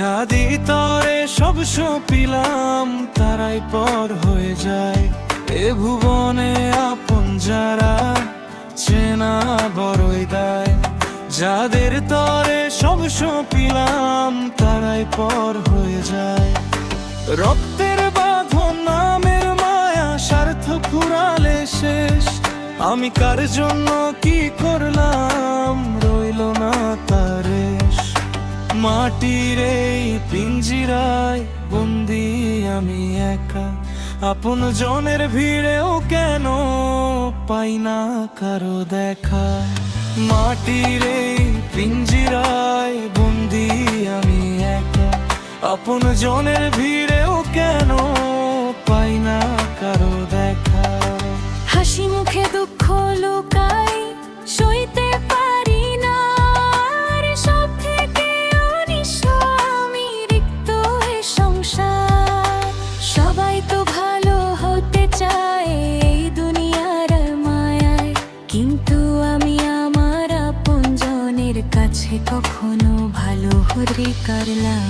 যাদি তরে সব সপিলাম তারাই পর হয়ে যায়। এ ভুবনে আপন যারা চেনা বড়ই দায়। যাদের তরে সব সপিলাম তারাই পর হয়ে যায়। রক্তের বাঁধন নামের মায়া স্বার্থ ফুরালে শেষ। আমি কার জন্য কি করলাম রইল না তার রেশ। মাটির এই পিঞ্জিরায় বন্দি আমি একা, আপন জনের ভিড়েও কেন পাই না কারো দেখা। মাটির এই পিঞ্জিরায় বন্দি আমি একা, আপন জনের ভিড়েও কেন পাই না কারো দেখা। হাসি মুখে দুঃখ লুকাই সইতে পারি না, আর সব থেকে অনিষ্ট আমি রিক্ত এ সংসার। সবাই তো ভালো হতে চায় এই দুনিয়ার মায়ায়, কিন্তু আমি আমার আপনজনের কাছে কখনো ভালো হতে পারলাম।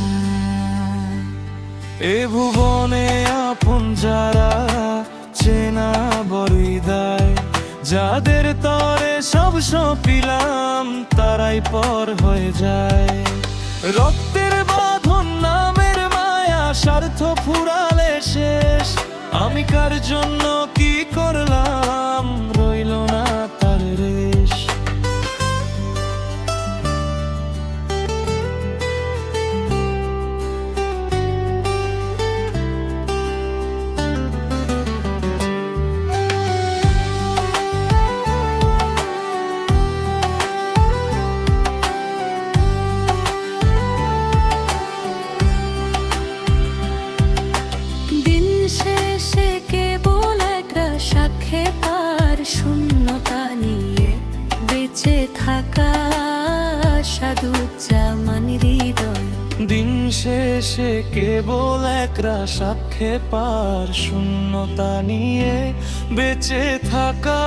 এ ভুবনে আপন যারা চেনা বড়ই দায়। যাদের তরে সব সপিলাম তারাই পর হয়ে যায়। রক্তের বাঁধন নামের মায়া স্বার্থ ফুরালে শেষ। আমি কার জন্য কি করলাম রইল না তার রেশ। শূন্যতা নিয়ে বেঁচে থাকা সাধুজ্জামান হৃদয়। দিন শেষে কেবল একরা সাক্ষে পার শূন্যতা নিয়ে বেঁচে থাকা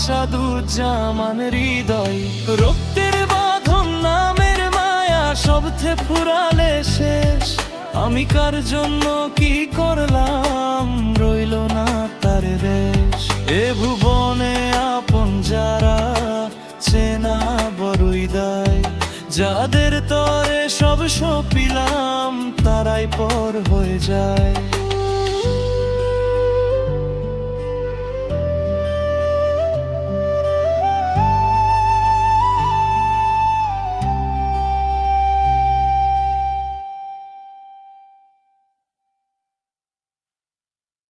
সাধুজ্জামান হৃদয়। রক্তের বাঁধন নামের মায়া সবথে ফুরালে শেষ। আমি কার জন্য কি করলাম রইল না তার রেশ। এ ভুবনে আপন যারা চেনা বড়ই দায়। যাদের তরে সব সপিলাম তারাই পর হয়ে যায়।